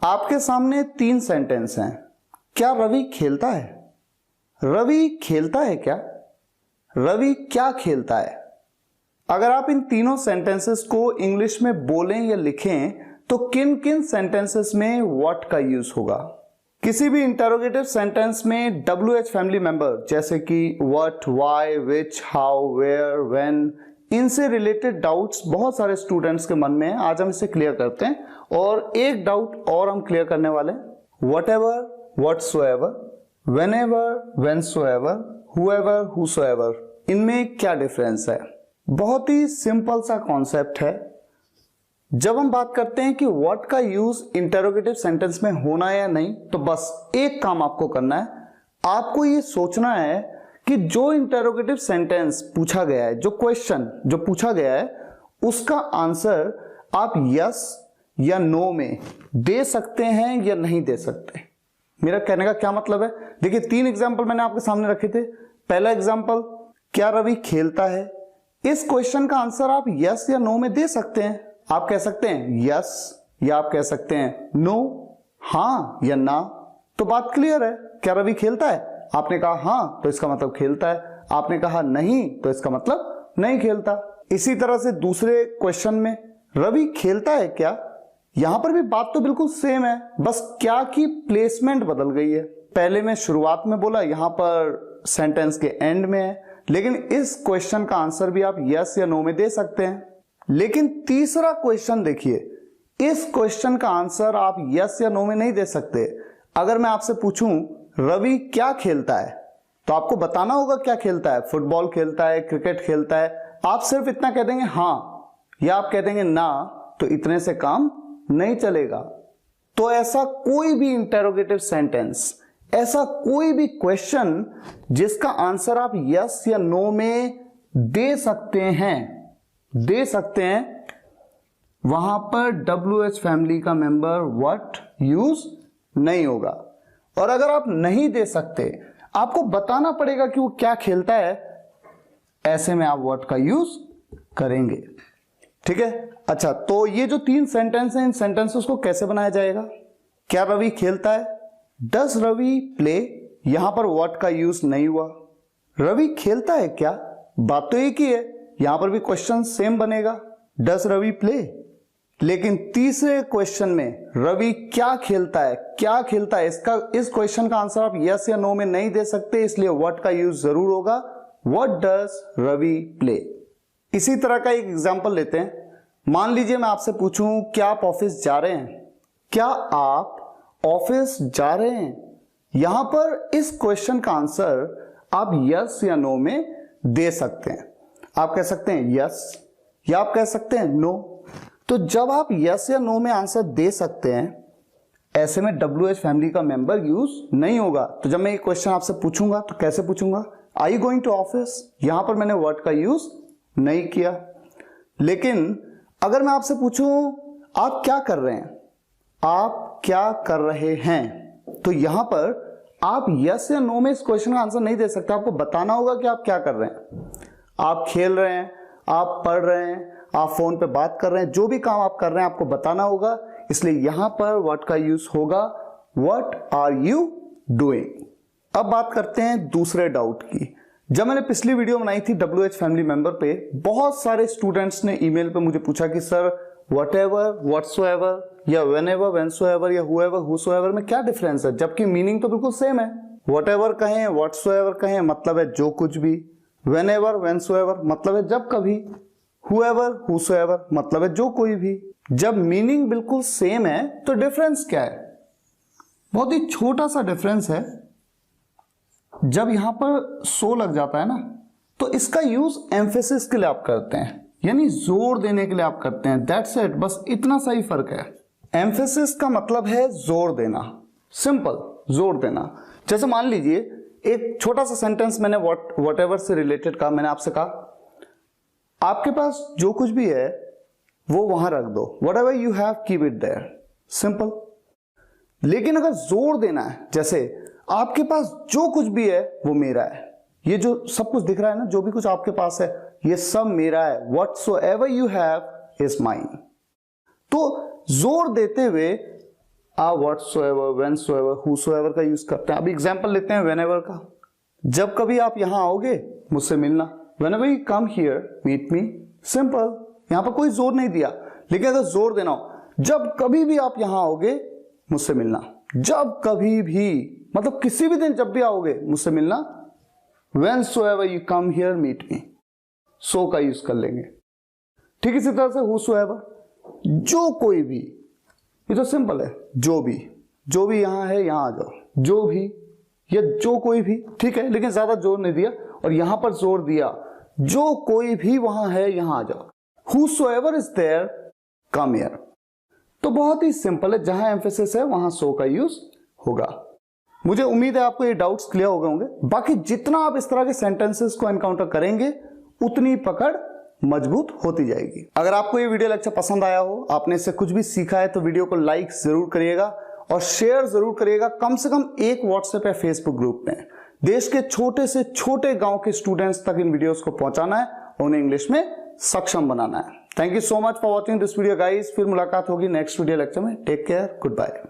आपके सामने 3 सेंटेंस हैं। क्या रवि खेलता है? रवि खेलता है क्या? रवि क्या खेलता है? अगर आप इन तीनों सेंटेंसेस को इंग्लिश में बोलें या लिखें तो किन किन सेंटेंसेस में व्हाट का यूज होगा? किसी भी इंटरोगेटिव सेंटेंस में WH फैमिली मेंबर जैसे कि what, why, which, how, where, when, इनसे रिलेटेड डाउट्स बहुत सारे स्टूडेंट्स के मन में है। आज हम इसे क्लियर करते हैं और एक डाउट और हम क्लियर करने वाले हैं। Whatever, whatsoever, whenever, whensoever, whoever, whosoever, इनमें क्या डिफरेंस है? बहुत ही सिंपल सा कॉन्सेप्ट है। जब हम बात करते हैं कि व्हाट का यूज इंटरोगेटिव सेंटेंस में होना है या नहीं, तो बस एक काम आपको करना है। आपको ये सोचना है कि जो इंटरोगेटिव सेंटेंस पूछा गया है, जो क्वेश्चन जो पूछा गया है, उसका आंसर आप यस या नो में दे सकते हैं या नहीं दे सकते। मेरा कहने का क्या मतलब है? देखिए 3 एग्जाम्पल मैंने आपके सामने रखे थे। पहला एग्जाम्पल, क्या रवि खेलता है? इस क्वेश्चन का आंसर आप यस या नो में दे सकते हैं। आप कह सकते हैं यस या आप कह सकते हैं नो, हां या ना। तो बात क्लियर है। क्या रवि खेलता है? आपने कहा हां तो इसका मतलब खेलता है, आपने कहा नहीं तो इसका मतलब नहीं खेलता। इसी तरह से दूसरे क्वेश्चन में रवि खेलता है क्या? यहां पर भी बात तो बिल्कुल सेम है, बस क्या की प्लेसमेंट बदल गई है। पहले मैं शुरुआत में बोला, यहां पर सेंटेंस के एंड में है, लेकिन इस क्वेश्चन का आंसर भी आप यस या नो में दे सकते हैं। लेकिन तीसरा क्वेश्चन देखिए, इस क्वेश्चन का आंसर आप यस या नो में नहीं दे सकते। अगर मैं आपसे पूछूं रवि क्या खेलता है, तो आपको बताना होगा क्या खेलता है। फुटबॉल खेलता है, क्रिकेट खेलता है। आप सिर्फ इतना कह देंगे हां या आप कह देंगे ना, तो इतने से काम नहीं चलेगा। तो ऐसा कोई भी इंटरोगेटिव सेंटेंस, ऐसा कोई भी क्वेश्चन जिसका आंसर आप यस या नो में दे सकते हैं, वहां पर WH फैमिली का मेंबर व्हाट यूज नहीं होगा। और अगर आप नहीं दे सकते, आपको बताना पड़ेगा कि वो क्या खेलता है, ऐसे में आप व्हाट का यूज करेंगे। ठीक है। अच्छा, तो ये जो 3 सेंटेंस हैं, इन सेंटेंसेस को कैसे बनाया जाएगा? क्या रवि खेलता है? Does Ravi play? यहां पर व्हाट का यूज नहीं हुआ। रवि खेलता है क्या? बात तो एक ही है, यहां पर भी क्वेश्चन सेम बनेगा, डज रवि प्ले। लेकिन तीसरे क्वेश्चन में रवि क्या खेलता है, इस क्वेश्चन का आंसर आप यस या नो में नहीं दे सकते, इसलिए व्हाट का यूज जरूर होगा। What does Ravi play? इसी तरह का एक एग्जांपल लेते हैं। मान लीजिए मैं आपसे पूछूं क्या आप ऑफिस जा रहे हैं? क्या आप ऑफिस जा रहे हैं? यहां पर इस क्वेश्चन का आंसर आप यस या नो में दे सकते हैं। आप कह सकते हैं यस या आप कह सकते हैं नो। तो जब आप यस या नो में आंसर दे सकते हैं, ऐसे में WH फैमिली का मेंबर यूज नहीं होगा। तो जब मैं ये क्वेश्चन आपसे पूछूंगा तो कैसे पूछूंगा? Are you going to office? यहां पर मैंने वर्ड का यूज नहीं किया। लेकिन अगर मैं आपसे पूछूं आप क्या कर रहे हैं, आप क्या कर रहे हैं, तो यहां पर आप यस या नो में इस क्वेश्चन का आंसर नहीं दे सकते। आपको बताना होगा कि आप क्या कर रहे हैं। आप खेल रहे हैं, आप पढ़ रहे हैं, आप फोन पे बात कर रहे हैं, जो भी काम आप कर रहे हैं आपको बताना होगा। इसलिए यहां पर व्हाट का यूज होगा, व्हाट आर यू डूइंग। अब बात करते हैं दूसरे डाउट की। जब मैंने पिछली वीडियो बनाई थी WH फैमिली मेंबर पे, बहुत सारे स्टूडेंट्स ने ईमेल पे मुझे पूछा कि सर व्हाटएवर, व्हाटसोएवर या व्हेनेवर, व्हेनसोएवर या हुएवर, हुसोएवर में क्या डिफरेंस है, जबकि मीनिंग तो बिल्कुल सेम है। व्हाटएवर कहें, व्हाटसोएवर कहें, मतलब है जो कुछ भी। व्हेनेवर, व्हेनसोएवर मतलब है जब कभी। हुएवर, हुसोएवर मतलब है जो कोई भी। जब मीनिंग बिल्कुल सेम है तो डिफरेंस क्या है? बहुत ही छोटा सा डिफरेंस है। जब यहां पर सो लग जाता है ना, तो इसका यूज एम्फेसिस के लिए आप करते हैं, यानी जोर देने के लिए आप करते हैं। दैट्स इट, बस इतना सा ही फर्क है। एम्फेसिस का मतलब है जोर देना, सिंपल, जोर देना। जैसे मान लीजिए एक छोटा सा सेंटेंस मैंने व्हाटएवर से रिलेटेड कहा। मैंने आपसे कहा आपके पास जो कुछ भी है वो वहां रख दो, whatever you have keep it there, simple. लेकिन अगर जोर देना है, जैसे आपके पास जो कुछ भी है वो मेरा है, ये जो सब कुछ दिख रहा है ना, जो भी कुछ आपके पास है ये सब मेरा है, whatsoever you have is mine। तो जोर देते हुए आप व्हाटसोएवर, व्हेनसोएवर, हूसोएवर का यूज करते हैं। अब एग्जांपल लेते हैं व्हेनेवर का। जब कभी आप यहां आओगे मुझसे मिलना, whenever you come here meet me, simple, यहां पर कोई जोर नहीं दिया। लेकिन अगर जोर देना हो, जब कभी भी आप यहां आओगे मुझसे मिलना, जब कभी भी मतलब किसी भी दिन जब भी आओगे मुझसे मिलना, whensoever you come here meet me, so का यूज कर लेंगे। ठीक इसी तरह से whosoever, जो कोई भी, ये तो सिंपल है, जो भी यहां है यहां आ जाओ, जो भी या जो कोई भी, ठीक है, लेकिन ज्यादा जोर नहीं दिया और यहां पर जोर दिया, जो कोई भी वहां है यहां आ जाओ, whosoever is there come here। तो बहुत ही सिंपल है, जहां एम्फेसिस है वहां सो का यूज होगा। मुझे उम्मीद है आपको ये डाउट्स क्लियर हो गए होंगे। बाकी जितना आप इस तरह के सेंटेंसेस को एनकाउंटर करेंगे उतनी पकड़ मजबूत होती जाएगी। अगर आपको ये वीडियो लेक्चर पसंद आया हो, आपने इससे कुछ भी सीखा है, तो वीडियो को लाइक जरूर करिएगा और शेयर जरूर करिएगा, कम से कम एक व्हाट्सएप या फेसबुक ग्रुप में। देश के छोटे से छोटे गांव के स्टूडेंट्स तक इन वीडियोस को पहुंचाना है और उन्हें इंग्लिश में सक्षम बनाना है। Thank you so much for watching this video guys. फिर मुलाकात होगी नेक्स्ट वीडियो लेक्चर में। Take care, good bye.